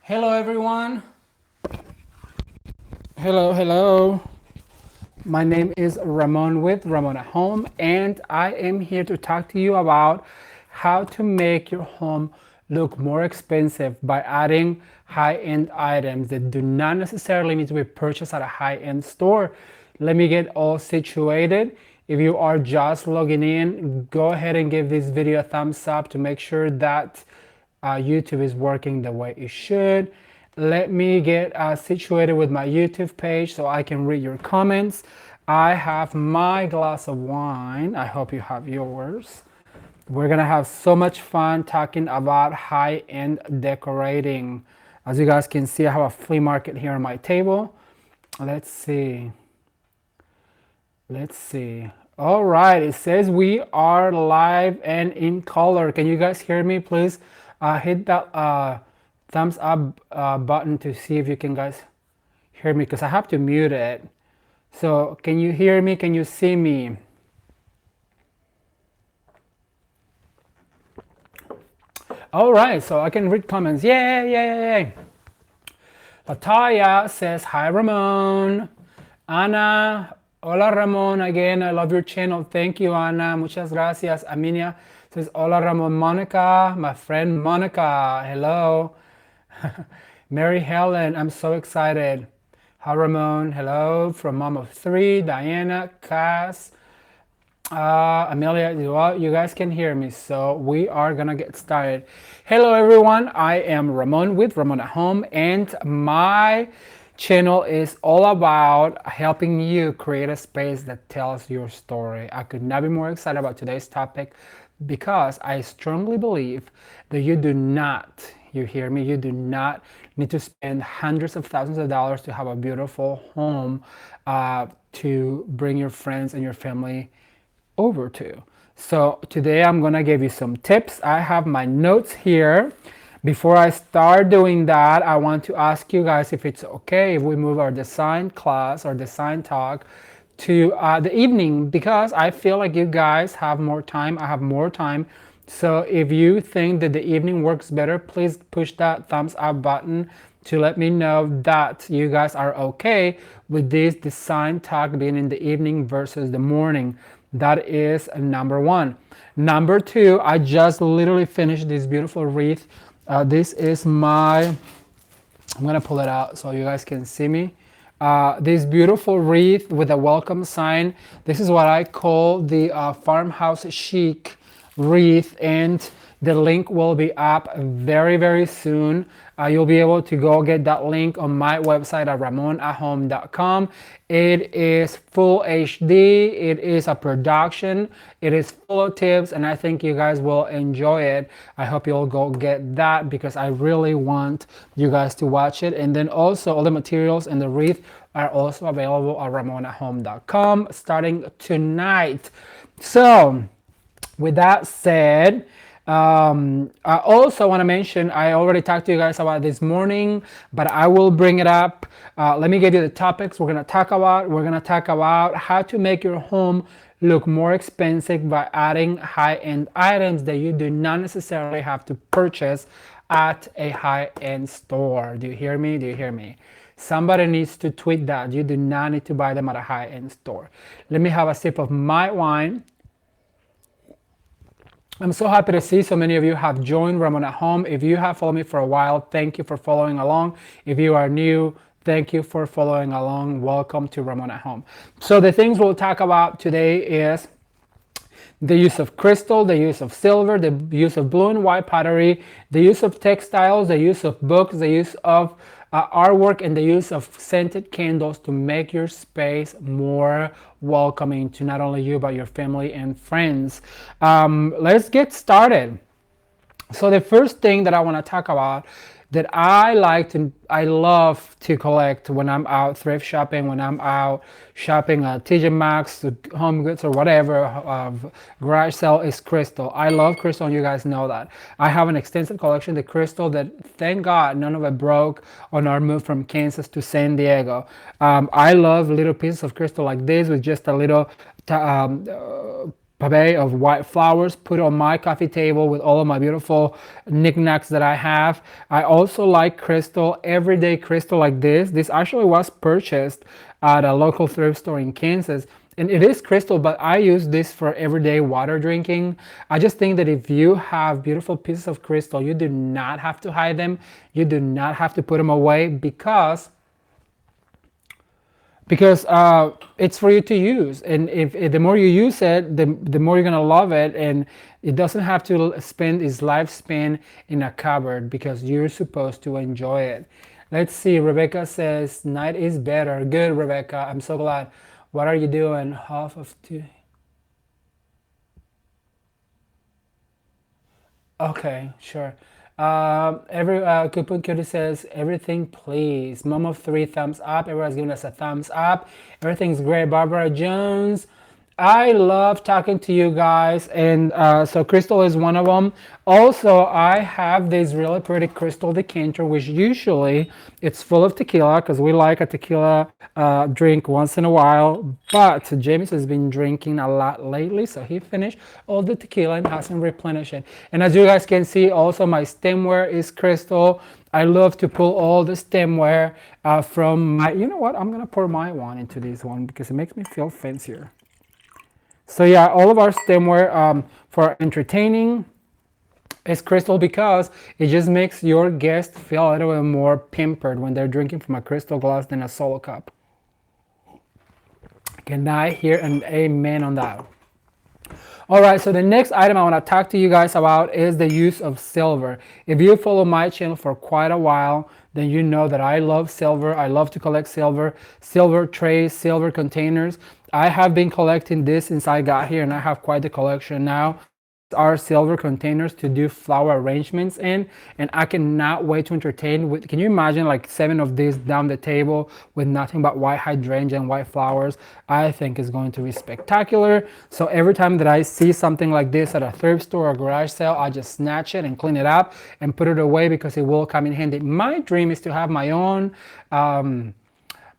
Hello, everyone. Hello. My name is Ramon with Ramon at Home, and I am here to talk to you about how to make your home look more expensive by adding high-end items that do not necessarily need to be purchased at a high-end store. Let me get all situated. If you are just logging in, go ahead and give this video a thumbs up to make sure that YouTube is working the way it should. Let me get situated with my YouTube page so I can read your comments. I have my glass of wine. I hope you have yours. We're gonna have so much fun talking about high-end decorating. As you guys can see, I have a flea market here on my table. Let's see. Let's see. All right, it says we are live and in color. Can you guys hear me? Please hit that thumbs up button to see if you can guys hear me because I have to mute it. So can you hear me? Can you see me? All right, so I can read comments. Yay. Lataya says, hi, Ramon. Ana, hola, Ramon. Again, I love your channel. Thank you, Ana. Muchas gracias. Aminia says, hola, Ramon. Monica, my friend Monica. Hello. Mary Helen, I'm so excited. Hi, Ramon. Hello from Mom of Three. Diana, Cass, Amelia, you guys can hear me, so we are gonna get started. Hello, everyone. I am Ramon with Ramon at Home, and my channel is all about helping you create a space that tells your story. I could not be more excited about today's topic because I strongly believe that you hear me, you do not need to spend hundreds of thousands of dollars to have a beautiful home to bring your friends and your family over to. So today I'm gonna give you some tips. I have my notes here. Before I start doing that, I want to ask you guys if it's okay if we move our design class or design talk to the evening because I feel like you guys have more time. I have more time. So if you think that the evening works better, please push that thumbs up button to let me know that you guys are okay with this design talk being in the evening versus the morning. That is number one. Number two, I just literally finished this beautiful wreath. This is I'm gonna pull it out so you guys can see me. This beautiful wreath with a welcome sign. This is what I call the farmhouse chic wreath, and the link will be up very soon. You'll be able to go get that link on my website at ramonahome.com. It is full HD, it is a production, it is full of tips, and I think you guys will enjoy it. I hope you'll go get that because I really want you guys to watch it. And then also all the materials and the wreath are also available at ramonahome.com starting tonight. So with that said, I also want to mention, I already talked to you guys about this morning, but I will bring it up. Let me give you the topics we're going to talk about. We're going to talk about how to make your home look more expensive by adding high-end items that you do not necessarily have to purchase at a high-end store. Do you hear me? Do you hear me? Somebody needs to tweet that. You do not need to buy them at a high-end store. Let me have a sip of my wine. I'm so happy to see so many of you have joined Ramon at Home. If you have followed me for a while, thank you for following along. If you are new, thank you for following along. Welcome to Ramon at Home. So the things we'll talk about today is the use of crystal, the use of silver, the use of blue and white pottery, the use of textiles, the use of books, the use of artwork, and the use of scented candles to make your space more welcoming to not only you but your family and friends. Let's get started. So the first thing that I want to talk about that I love to collect when I'm out thrift shopping, when I'm out shopping at TJ Maxx, Home Goods, or whatever, garage sale, is crystal. I love crystal, and you guys know that. I have an extensive collection of crystal that, thank God, none of it broke on our move from Kansas to San Diego. I love little pieces of crystal like this with just a little bouquet of white flowers, put on my coffee table with all of my beautiful knickknacks that I have. I also like crystal, everyday crystal like this. This actually was purchased at a local thrift store in Kansas. And it is crystal, but I use this for everyday water drinking. I just think that if you have beautiful pieces of crystal, you do not have to hide them. You do not have to put them away because it's for you to use, and if the more you use it, the more you're gonna love it, and it doesn't have to spend its lifespan in a cupboard because you're supposed to enjoy it. Let's see, Rebecca says night is better. Good, Rebecca, I'm so glad. What are you doing? Half of two. Okay, sure. Every Coupon Cutie says everything, please. Mom of three, thumbs up. Everyone's giving us a thumbs up. Everything's great. Barbara Jones. I love talking to you guys, and so crystal is one of them. Also, I have this really pretty crystal decanter, which usually it's full of tequila because we like a tequila drink once in a while. But James has been drinking a lot lately, so he finished all the tequila and hasn't replenished it. And as you guys can see, also my stemware is crystal. I love to pull all the stemware from my. You know what? I'm gonna pour my one into this one because it makes me feel fancier. So yeah, all of our stemware for entertaining is crystal because it just makes your guest feel a little bit more pampered when they're drinking from a crystal glass than a solo cup. Can I hear an amen on that? All right, so the next item I want to talk to you guys about is the use of silver. If you follow my channel for quite a while, then you know that I love silver. I love to collect silver, silver trays, silver containers. I have been collecting this since I got here, and I have quite the collection now. Are silver containers to do flower arrangements in, and I cannot wait to entertain with. Can you imagine like 7 of these down the table with nothing but white hydrangea and white flowers? I think is going to be spectacular. So every time that I see something like this at a thrift store or garage sale, I just snatch it and clean it up and put it away because it will come in handy. My dream is to have my own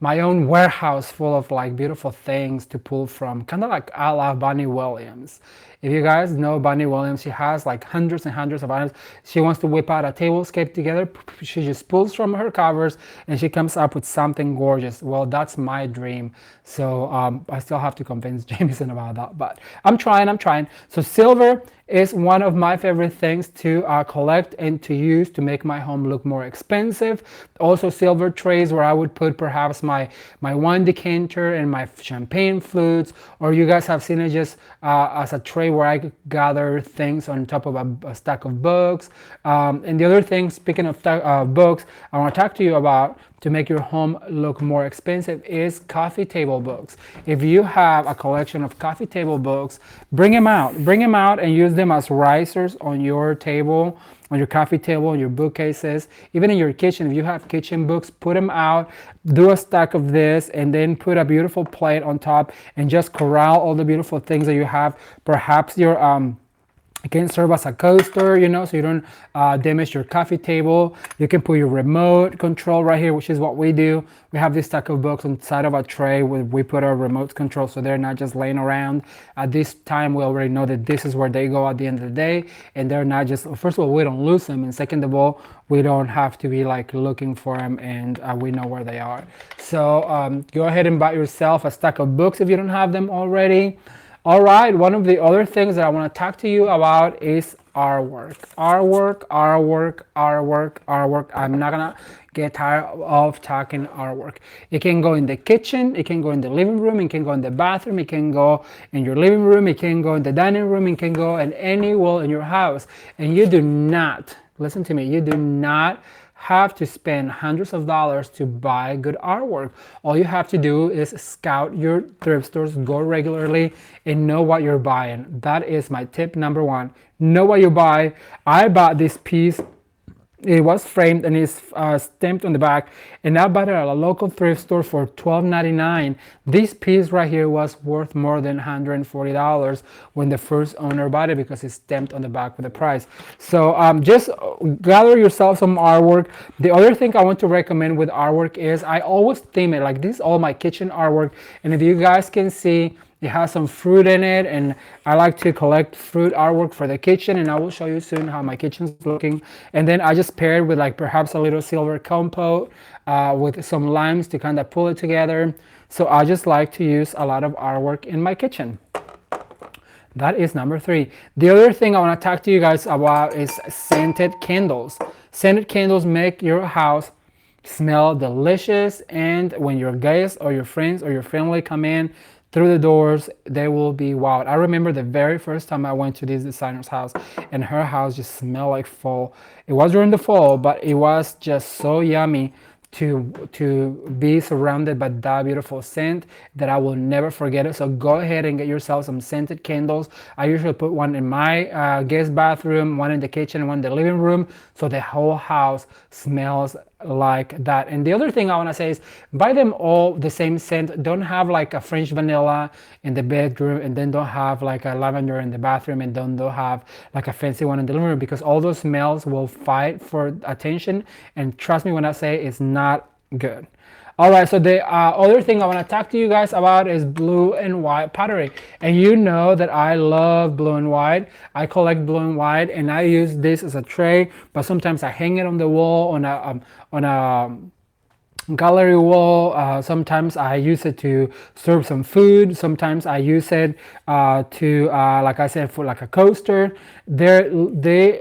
warehouse full of like beautiful things to pull from, kind of like a la Bonnie Williams. If you guys know Bonnie Williams, she has like hundreds and hundreds of items. She wants to whip out a tablescape together. She just pulls from her covers and she comes up with something gorgeous. Well, that's my dream. So I still have to convince Jameson about that, but I'm trying. So silver is one of my favorite things to collect and to use to make my home look more expensive. Also silver trays where I would put perhaps my wine decanter and my champagne flutes, or you guys have seen it just as a tray where I gather things on top of a stack of books. And the other thing, speaking of books, I want to talk to you about to make your home look more expensive is coffee table books. If you have a collection of coffee table books, bring them out and use them as risers on your table, on your coffee table, on your bookcases, even in your kitchen. If you have kitchen books, put them out, do a stack of this, and then put a beautiful plate on top and just corral all the beautiful things that you have. Perhaps your it can serve as a coaster, you know, so you don't damage your coffee table. You can put your remote control right here, which is what we do. We have this stack of books on the side of a tray where we put our remote control so they're not just laying around. At this time, we already know that this is where they go at the end of the day, and they're not just, first of all, we don't lose them, and second of all, we don't have to be like looking for them, and we know where they are. So go ahead and buy yourself a stack of books if you don't have them already. All right, one of the other things that I want to talk to you about is artwork. Artwork. I'm not gonna get tired of talking artwork. It can go in the kitchen, it can go in the living room, it can go in the bathroom, it can go in your living room, it can go in the dining room, it can go in any wall in your house. And you do not, listen to me, you do not have to spend hundreds of dollars to buy good artwork. All you have to do is scout your thrift stores, go regularly, and know what you're buying. That is my tip number one. Know what you buy. I bought this piece. It was framed and it's stamped on the back, and I bought it at a local thrift store for $12.99. This piece right here was worth more than $140 when the first owner bought it because it's stamped on the back with the price. So just gather yourself some artwork. The other thing I want to recommend with artwork is I always theme it. Like this is all my kitchen artwork, and if you guys can see It has some fruit in it, and I like to collect fruit artwork for the kitchen, and I will show you soon how my kitchen's looking. And then I just paired with like perhaps a little silver compote with some limes to kind of pull it together. So I just like to use a lot of artwork in my kitchen. That is number 3. The other thing I want to talk to you guys about is scented candles. Scented candles make your house smell delicious, and when your guests or your friends or your family come in through the doors, they will be wowed. I remember the very first time I went to this designer's house, and her house just smelled like fall. It was during the fall, but it was just so yummy to be surrounded by that beautiful scent that I will never forget it. So go ahead and get yourself some scented candles. I usually put one in my guest bathroom, one in the kitchen, one in the living room, so the whole house smells like that. And the other thing I want to say is buy them all the same scent. Don't have like a French vanilla in the bedroom, and then don't have like a lavender in the bathroom, and don't have like a fancy one in the living room, because all those smells will fight for attention, and trust me when I say it's not good. All right, so the other thing I want to talk to you guys about is blue and white pottery. And you know that I love blue and white. I collect blue and white, and I use this as a tray, but sometimes I hang it on the wall on a gallery wall. Sometimes I use it to serve some food. Sometimes I use it to, like I said, for like a coaster. They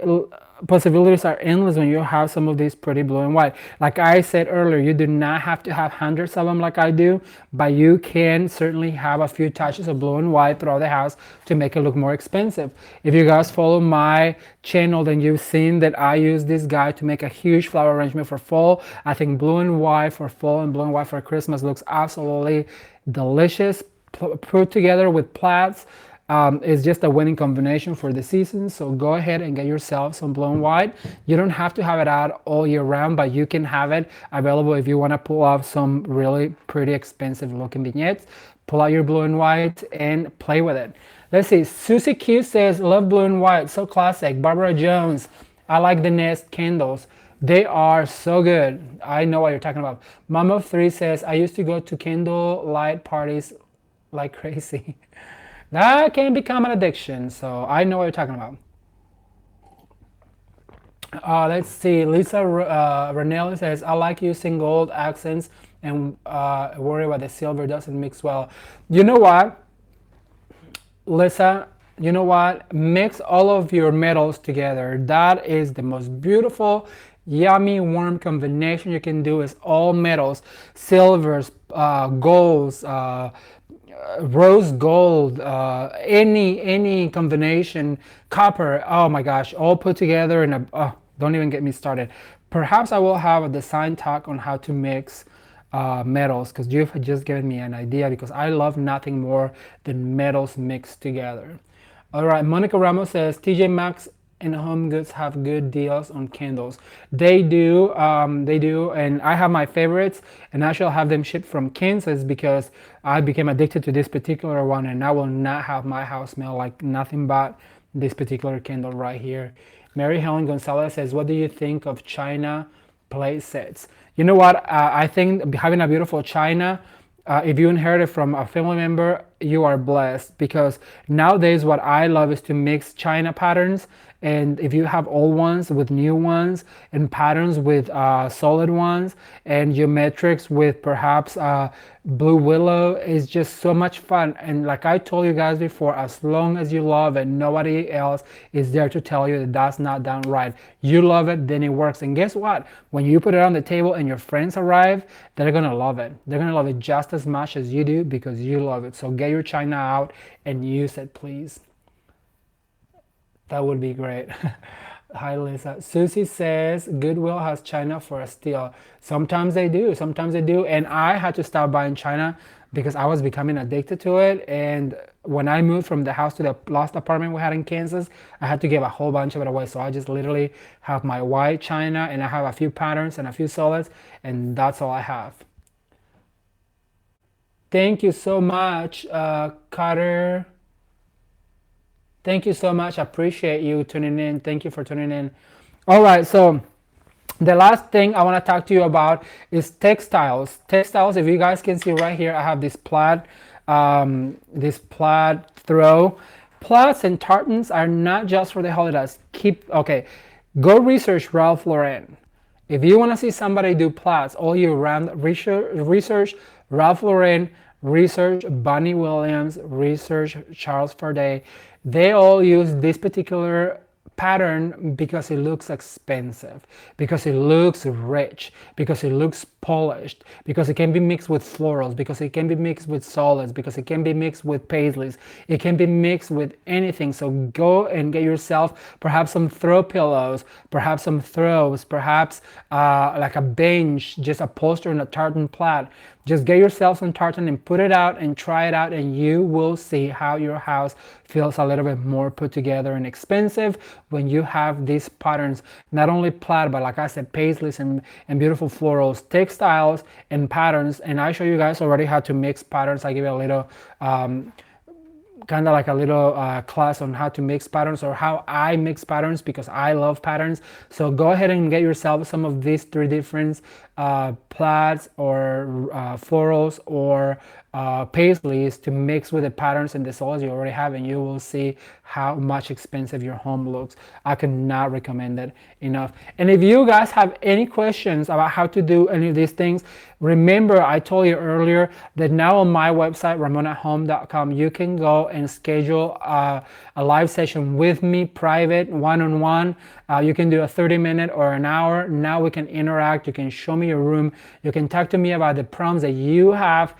possibilities are endless when you have some of these pretty blue and white. Like I said earlier, you do not have to have hundreds of them like I do, but you can certainly have a few touches of blue and white throughout the house to make it look more expensive. If you guys follow my channel, then you've seen that I use this guy to make a huge flower arrangement for fall. I think blue and white for fall and blue and white for Christmas looks absolutely delicious. Put together with plaids, is just a winning combination for the season. So go ahead and get yourself some blue and white. You don't have to have it out all year round, but you can have it available if you want to pull off some really pretty expensive looking vignettes. Pull out your blue and white and play with it. Let's see. Susie Q says, love blue and white, so classic. Barbara Jones, I like the Nest candles. They are so good. I know what you're talking about. Mom of 3 says, I used to go to candle light parties like crazy. That can become an addiction, so I know what you're talking about. Let's see. Lisa Ranelli says, I like using gold accents and worry about the silver doesn't mix well. You know what, Lisa? You know what? Mix all of your metals together. That is the most beautiful, yummy, warm combination you can do. Is all metals, silvers, golds, rose gold, any combination, copper, oh my gosh, all put together in a, don't even get me started. Perhaps I will have a design talk on how to mix metals, because you've just given me an idea, because I love nothing more than metals mixed together. All right, Monica Ramos says, TJ Maxx and Home Goods have good deals on candles. They do, and I have my favorites, and I shall have them shipped from Kansas because I became addicted to this particular one, and I will not have my house smell like nothing but this particular candle right here. Mary Helen Gonzalez says, what do you think of China plate sets? You know what, I think having a beautiful China, if you inherit it from a family member, you are blessed, because nowadays what I love is to mix China patterns. And if you have old ones with new ones, and patterns with solid ones, and geometrics with perhaps blue willow, is just so much fun. And like I told you guys before, as long as you love it, nobody else is there to tell you that that's not done right. You love it, then it works. And guess what? When you put it on the table and your friends arrive, they're gonna love it. They're gonna love it just as much as you do, because you love it. So get your China out and use it, please. That would be great. Hi, Lisa. Susie says, Goodwill has China for a steal. Sometimes they do. Sometimes they do. And I had to stop buying China because I was becoming addicted to it. And when I moved from the house to the last apartment we had in Kansas, I had to give a whole bunch of it away. So I just literally have my white China, and I have a few patterns and a few solids, and that's all I have. Thank you so much, Carter. Thank you so much. I appreciate you tuning in. Thank you for tuning in. All right, so the last thing I want to talk to you about is textiles. Textiles, if you guys can see right here, I have this plaid this plaid throw. Plaids and tartans are not just for the holidays. Okay, go research Ralph Lauren. If you want to see somebody do plaids all year round, research Ralph Lauren, research Bunny Williams, research Charles Farday. They all use this particular pattern because it looks expensive, because it looks rich, because it looks polished, because it can be mixed with florals, because it can be mixed with solids, because it can be mixed with paisleys, it can be mixed with anything. So go and get yourself perhaps some throw pillows, perhaps some throws, perhaps like a bench, just a poster and a tartan plaid. Just get yourself some tartan and put it out and try it out, and you will see how your house feels a little bit more put together and expensive when you have these patterns, not only plaid, but like I said, paisleys and beautiful florals, textiles and patterns. And I show you guys already how to mix patterns. I give you a little kind of like a little class on how to mix patterns, or how I mix patterns, because I love patterns. So go ahead and get yourself some of these 3 different plaids or florals or paisleys to mix with the patterns and the solids you already have, and you will see how much expensive your home looks. I cannot recommend it enough. And if you guys have any questions about how to do any of these things, remember I told you earlier that now on my website, ramonahome.com, you can go and schedule a live session with me, private, one-on-one. You can do a 30-minute or an hour. Now we can interact. You can show me your room. You can talk to me about the problems that you have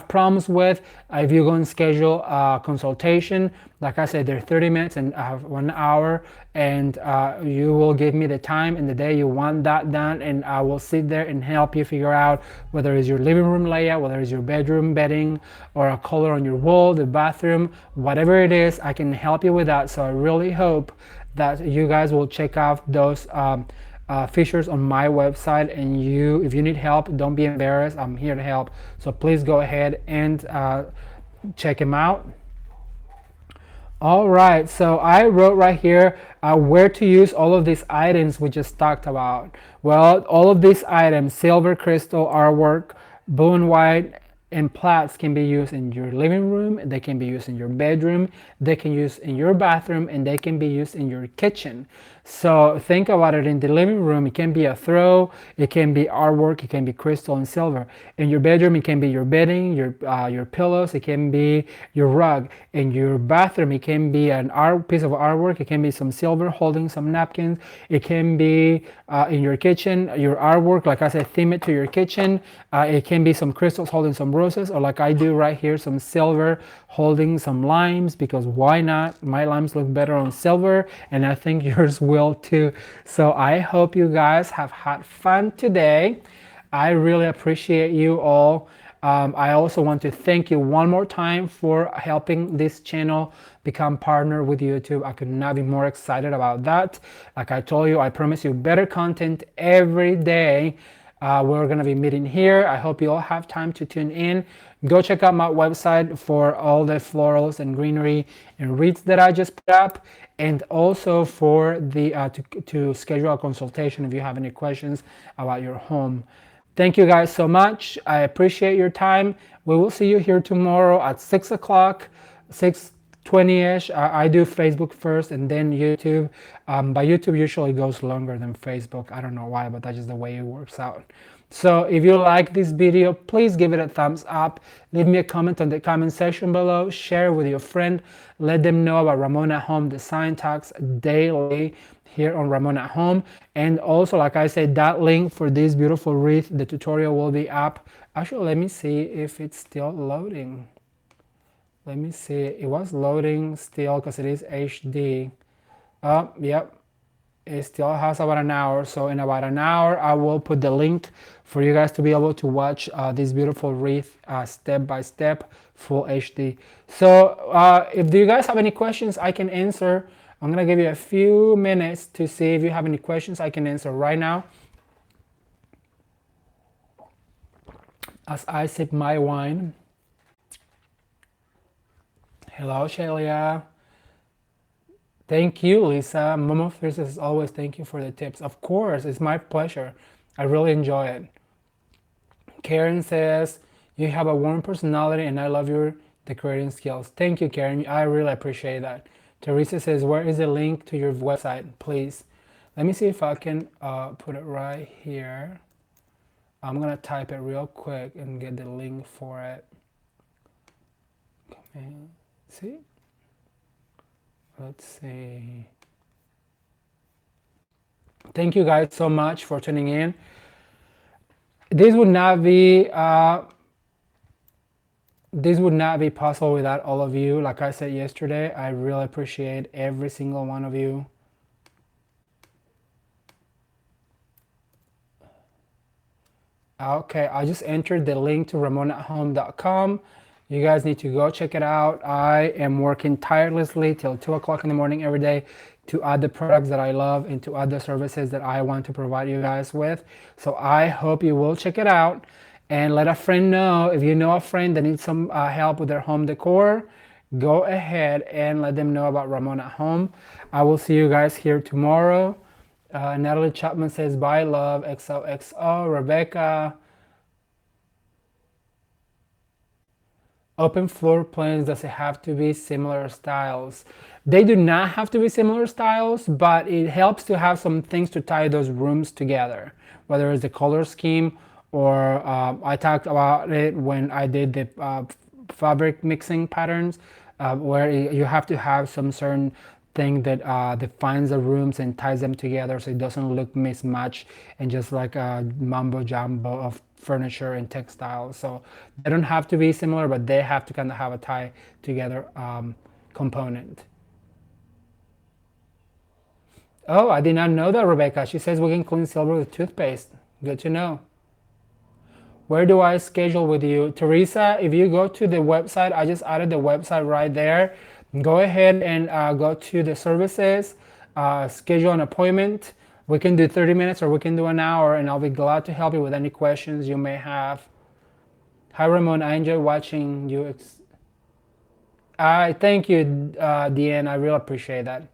problems with. If you go and schedule a consultation, like I said, they're 30 minutes and 1 hour, and you will give me the time and the day you want that done, and I will sit there and help you figure out whether it's your living room layout, whether it's your bedroom bedding, or a color on your wall, the bathroom, whatever it is, I can help you with that. So I really hope that you guys will check out those features on my website, and if you need help, don't be embarrassed. I'm here to help. So please go ahead and check them out. All right, so I wrote right here where to use all of these items we just talked about. Well, all of these items, silver, crystal, artwork, blue and white, and plaids, can be used in your living room, they can be used in your bedroom, they can be used in your bathroom, and they can be used in your kitchen. So think about it. In the living room, it can be a throw, it can be artwork, it can be crystal and silver. In your bedroom, it can be your bedding, your pillows, it can be your rug. In your bathroom, it can be an piece of artwork, it can be some silver holding some napkins, it can be in your kitchen, your artwork, like I said, theme it to your kitchen. It can be some crystals holding some roses, or like I do right here, some silver holding some limes, because why not? My limes look better on silver, and I think yours will too. So I hope you guys have had fun today. I really appreciate you all. I also want to thank you one more time for helping this channel become partner with YouTube. I could not be more excited about that. Like I told you, I promise you better content every day. We're going to be meeting here. I hope you all have time to tune in. Go check out my website for all the florals and greenery and wreaths that I just put up, and also for the to schedule a consultation if you have any questions about your home. Thank you guys so much. I appreciate your time. We will see you here tomorrow at 6 o'clock, 6:20ish. I do Facebook first and then YouTube. But YouTube usually goes longer than Facebook. I don't know why, but that's just the way it works out. So if you like this video, please give it a thumbs up. Leave me a comment on the comment section below. Share with your friend. Let them know about Ramon at Home Design Talks daily here on Ramon at Home. And also, like I said, that link for this beautiful wreath, the tutorial will be up. Actually, let me see if it's still loading. Let me see. It was loading still because it is HD. Yep. It still has about an hour. So in about an hour, I will put the link for you guys to be able to watch this beautiful wreath step by step, full HD. So if you guys have any questions, I can answer. I'm going to give you a few minutes to see if you have any questions I can answer right now, as I sip my wine. Hello, Shelia. Thank you, Lisa. Momo Fierce, as always, thank you for the tips. Of course, it's my pleasure. I really enjoy it. Karen says, You have a warm personality and I love your decorating skills. Thank you, Karen. I really appreciate that. Teresa says, where is the link to your website, please? Let me see if I can put it right here. I'm gonna type it real quick and get the link for it. Okay, see? Let's see. Thank you guys so much for tuning in. This would not be possible without all of you. Like I said yesterday, I really appreciate every single one of you. Okay, I just entered the link to ramonahome.com. You guys need to go check it out. I am working tirelessly till 2 o'clock in the morning every day to add the products that I love and to add the services that I want to provide you guys with. So I hope you will check it out and let a friend know. If you know a friend that needs some help with their home decor, go ahead and let them know about Ramon at Home. I will see you guys here tomorrow. Natalie Chapman says, bye, love, XOXO. Rebecca. Open floor plans, does it have to be similar styles? They do not have to be similar styles, but it helps to have some things to tie those rooms together, whether it's the color scheme or I talked about it when I did the fabric mixing patterns, where you have to have some certain thing that defines the rooms and ties them together so it doesn't look mismatched and just like a mumbo jumbo of furniture and textiles. So they don't have to be similar, but they have to kind of have a tie together component. Oh, I did not know that, Rebecca. She says we can clean silver with toothpaste. Good to know. Where do I schedule with you? Teresa, if you go to the website, I just added the website right there. Go ahead and go to the services, schedule an appointment. We can do 30 minutes or we can do an hour, and I'll be glad to help you with any questions you may have. Hi, Ramon. I enjoy watching you. Thank you, Deanne. I really appreciate that.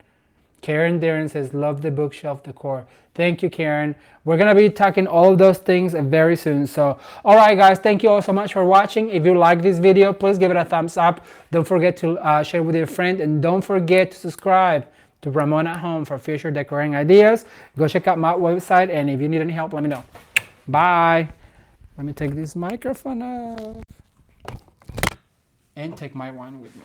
Karen Darren says, love the bookshelf decor. Thank you, Karen. We're going to be talking all of those things very soon. So, all right, guys, thank you all so much for watching. If you like this video, please give it a thumbs up. Don't forget to share with your friend. And don't forget to subscribe to Ramon at Home for future decorating ideas. Go check out my website. And if you need any help, let me know. Bye. Let me take this microphone off and take my wine with me.